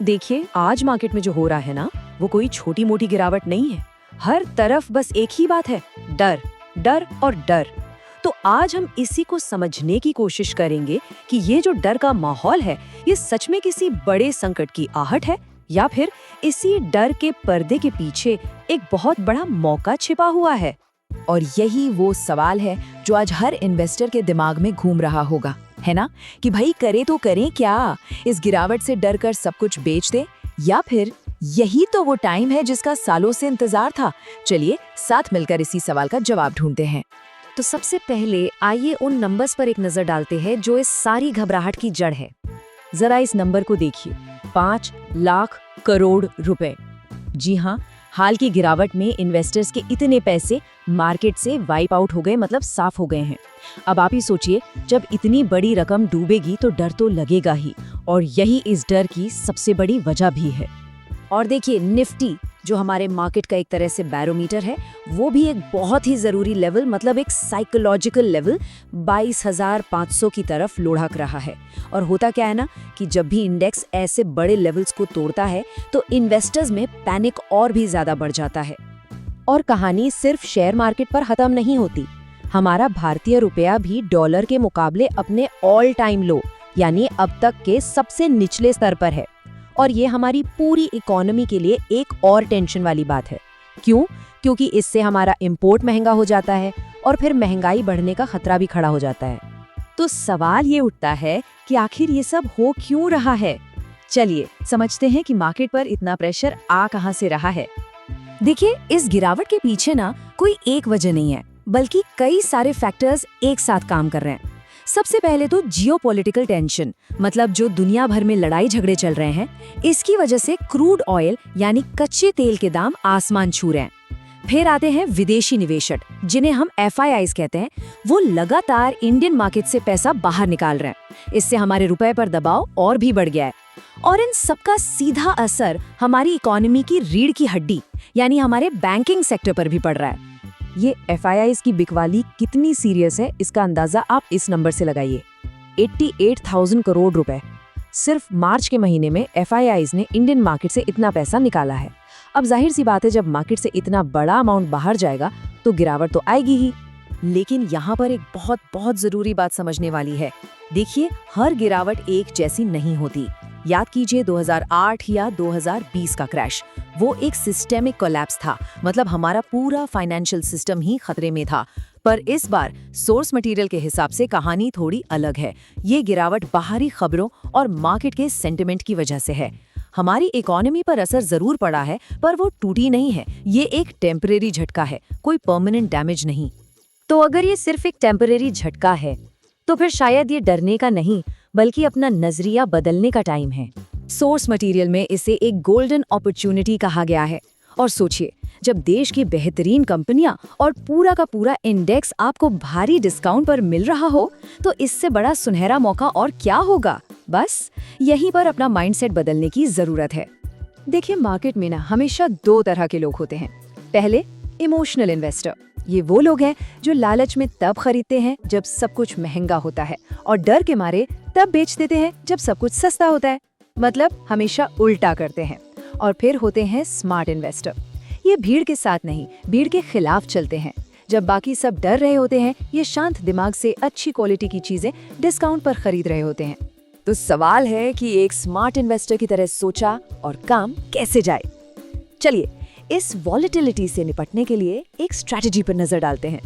देखिए, आज मार्केट में जो हो रहा है ना, वो कोई छोटी मोटी गिरावट नहीं है। हर तरफ बस एक ही बात है, डर, डर और डर। तो आज हम इसी को समझने की कोशिश करेंगे कि ये जो डर का माहौल है, ये सच में किसी बड़े संकट की आहट है या फिर इसी डर के पर्दे के पीछे एक बहुत बड़ा मौका छिपा हुआ है। और यही वो सवाल है जो आज हर इन्वेस्टर के दिमाग में घूम रहा होगा, है ना? कि भाई करे तो करें क्या? इस गिरावट से डर कर सब कुछ बेच दे, या फिर यही तो वो टाइम है जिसका सालों से इंतजार था। चलिए साथ मिलकर इसी सवाल का जवाब ढूंढते हैं। तो सबसे पहले आइए उन नंबर्स पर एक नजर डालते हैं जो इस सारी घबराहट की जड़ है। जरा इस नंबर को देखिए, 5 लाख करोड़ रुपए। जी हाँ, हाल की गिरावट में इन्वेस्टर्स के इतने पैसे मार्केट से वाइप आउट हो गए, मतलब साफ हो गए हैं। अब आप ही सोचिए, जब इतनी बड़ी रकम डूबेगी तो डर तो लगेगा ही, और यही इस डर की सबसे बड़ी वजह भी है। और देखिए, निफ्टी जो हमारे मार्केट का एक तरह से बैरोमीटर है, वो भी एक बहुत ही जरूरी लेवल, मतलब एक साइकोलॉजिकल लेवल 22,500 की तरफ लुढ़क रहा है। और होता क्या है ना कि जब भी इंडेक्स ऐसे बड़े लेवल्स को तोड़ता है तो इन्वेस्टर्स में पैनिक और भी ज्यादा बढ़ जाता है। और कहानी सिर्फ शेयर मार्केट पर खत्म नहीं होती। हमारा भारतीय रुपया भी डॉलर के मुकाबले अपने ऑल टाइम लो, यानी अब तक के सबसे निचले स्तर पर है। और ये हमारी पूरी इकोनॉमी के लिए एक और टेंशन वाली बात है। क्यों? क्योंकि इससे हमारा इंपोर्ट महंगा हो जाता है और फिर महंगाई बढ़ने का खतरा भी खड़ा हो जाता है। तो सवाल ये उठता है कि आखिर ये सब हो क्यों रहा है? चलिए समझते हैं कि मार्केट पर इतना प्रेशर आ कहां से रहा है। देखिए, इस गिरावट के पीछे ना कोई एक वजह नहीं है, बल्कि कई सारे फैक्टर्स एक साथ काम कर रहे हैं। सबसे पहले तो जियोपॉलिटिकल टेंशन, मतलब जो दुनिया भर में लड़ाई झगड़े चल रहे हैं, इसकी वजह से क्रूड ऑयल यानी कच्चे तेल के दाम आसमान छू रहे हैं। फिर आते हैं विदेशी निवेशक, जिन्हें हम FIIs कहते हैं। वो लगातार इंडियन मार्केट से पैसा बाहर निकाल रहे हैं। इससे हमारे रुपए पर दबाव और भी बढ़ गया है। और इन सबका सीधा असर हमारी इकोनॉमी की रीढ़ की हड्डी यानी हमारे बैंकिंग सेक्टर पर भी पड़ रहा है। ये FIIs की बिकवाली कितनी सीरियस है, इसका अंदाजा आप इस नंबर से लगाइए, 88,000 करोड़ रुपए। सिर्फ मार्च के महीने में FIIs ने इंडियन मार्केट से इतना पैसा निकाला है। अब जाहिर सी बात है, जब मार्केट से इतना बड़ा अमाउंट बाहर जाएगा तो गिरावट तो आएगी ही। लेकिन यहाँ पर एक बहुत बहुत जरूरी बात समझने वाली है। देखिए, हर गिरावट एक जैसी नहीं होती। याद कीजिए 2008 या 2020 का क्रैश, वो एक सिस्टेमिक कोलैप्स था, मतलब हमारा पूरा फाइनेंशियल सिस्टम ही खतरे में था। पर इस बार सोर्स मटेरियल के हिसाब से कहानी थोड़ी अलग है। ये गिरावट बाहरी खबरों और मार्केट के सेंटिमेंट की वजह से है। हमारी इकोनॉमी पर असर जरूर पड़ा है, पर वो टूटी नहीं है। ये एक टेम्परेरी झटका है, कोई परमानेंट डैमेज नहीं। तो अगर ये सिर्फ एक टेम्परेरी झटका है, तो फिर शायद ये डरने का नहीं, बल्कि अपना नजरिया बदलने का टाइम है। सोर्स मटेरियल में इसे एक गोल्डन अपॉर्चुनिटी कहा गया है। और सोचिए, जब देश की बेहतरीन कंपनियां और पूरा का पूरा इंडेक्स आपको भारी डिस्काउंट पर मिल रहा हो, तो इससे बड़ा सुनहरा मौका और क्या होगा? बस यहीं पर अपना माइंडसेट बदलने की जरूरत है। देखिए, मार्केट में ना हमेशा 2 तरह के लोग होते हैं। पहले, इमोशनल इन्वेस्टर। ये वो लोग हैं जो लालच में तब खरीदते हैं जब सब कुछ महंगा होता है, और डर के मारे तब बेच देते हैं जब सब कुछ सस्ता होता है, मतलब हमेशा उल्टा करते हैं। और फिर होते हैं स्मार्ट इन्वेस्टर। ये भीड़ के साथ नहीं, भीड़ के खिलाफ चलते हैं। जब बाकी सब डर रहे होते हैं, ये शांत दिमाग से अच्छी क्वालिटी की चीजें डिस्काउंट पर खरीद रहे होते हैं। तो सवाल है कि एक स्मार्ट इन्वेस्टर की तरह सोचा और काम कैसे जाए। चलिए इस वॉलेटिलिटी से निपटने के लिए एक स्ट्रैटेजी पर नजर डालते हैं।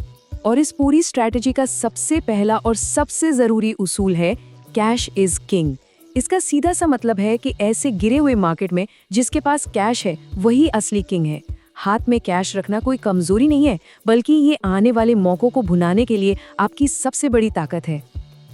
और इस पूरी स्ट्रैटेजी का सबसे पहला और सबसे जरूरी उसूल है कैश इज किंग। इसका सीधा सा मतलब है कि ऐसे गिरे हुए मार्केट में जिसके पास कैश है वही असली किंग है। हाथ में कैश रखना कोई कमजोरी नहीं है, बल्कि ये आने वाले मौकों को भुनाने के लिए आपकी सबसे बड़ी ताकत है।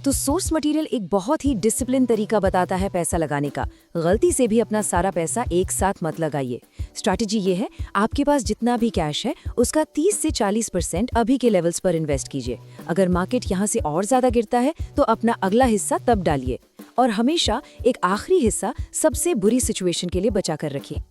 तो सोर्स मटेरियल एक बहुत ही डिसिप्लिन तरीका बताता है पैसा लगाने का। गलती से भी अपना सारा पैसा एक साथ मत लगाइए। स्ट्रैटेजी ये है, आपके पास जितना भी कैश है उसका 30 से 40% अभी के लेवल्स पर इन्वेस्ट कीजिए। अगर मार्केट यहाँ से और ज्यादा गिरता है तो अपना अगला हिस्सा तब डालिए, और हमेशा एक आखिरी हिस्सा सबसे बुरी सिचुएशन के लिए बचा कर रखिए।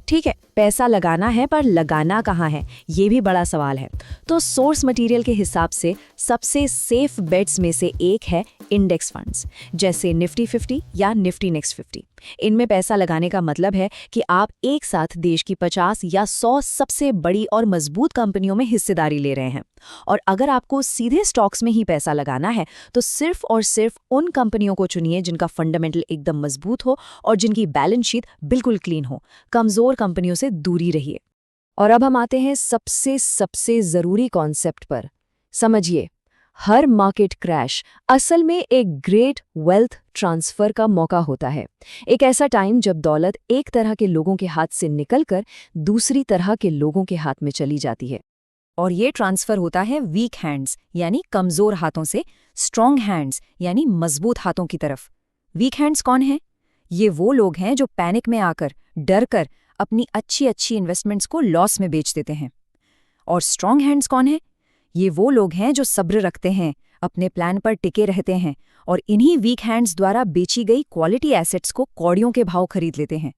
ठीक है, पैसा लगाना है, पर लगाना कहाँ है, ये भी बड़ा सवाल है। तो सोर्स मटेरियल के हिसाब से सबसे सेफ बेट्स में से एक है इंडेक्स फंड्स, जैसे निफ्टी 50 या निफ्टी नेक्स्ट 50। इनमें पैसा लगाने का मतलब है कि आप एक साथ देश की 50 या 100 सबसे बड़ी और मजबूत कंपनियों में हिस्सेदारी ले रहे हैं। और अगर आपको सीधे स्टॉक्स में ही पैसा लगाना है तो सिर्फ और सिर्फ उन कंपनियों को चुनिए जिनका फंडामेंटल एकदम मजबूत हो और जिनकी बैलेंस शीट बिल्कुल क्लीन हो। कमजोर कंपनियों से दूरी रहिए। और अब हम आते हैं सबसे ज़रूरी कॉन्सेप्ट पर। समझिए, हर मार्केट क्रैश असल में एक ग्रेट वेल्थ ट्रांसफर का मौका होता है। एक ऐसा टाइम जब दौलत एक तरह के लोगों के हाथ से निकलकर दूसरी तरह के लोगों के हाथ में चली जाती है। और ये ट्रांसफर होता है वीक हैंड्स यानी कमजोर हाथों से स्ट्रॉन्ग हैंड्स यानी मजबूत हाथों की तरफ। वीक हैंड्स कौन हैं? ये वो लोग हैं जो पैनिक में आकर, डर कर अपनी अच्छी इन्वेस्टमेंट्स को लॉस में बेच देते हैं। और स्ट्रॉन्ग हैंड्स कौन है? ये वो लोग हैं जो सब्र रखते हैं, अपने प्लान पर टिके रहते हैं और इन्हीं वीक हैंड्स द्वारा बेची गई क्वालिटी एसेट्स को कौड़ियों के भाव खरीद लेते हैं।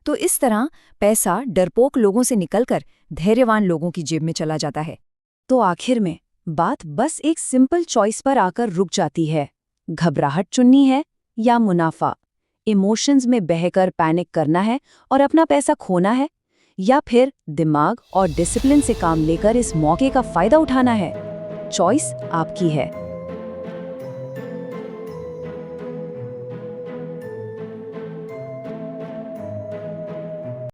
तो इस तरह पैसा डरपोक लोगों से निकलकर धैर्यवान लोगों की जेब में चला जाता है। तो आखिर में बात बस एक सिंपल चॉइस पर आकर रुक जाती है। घबराहट चुननी है या मुनाफा? इमोशंस में बहकर पैनिक करना है और अपना पैसा खोना है, या फिर दिमाग और डिसिप्लिन से काम लेकर इस मौके का फायदा उठाना है? चॉइस आपकी है।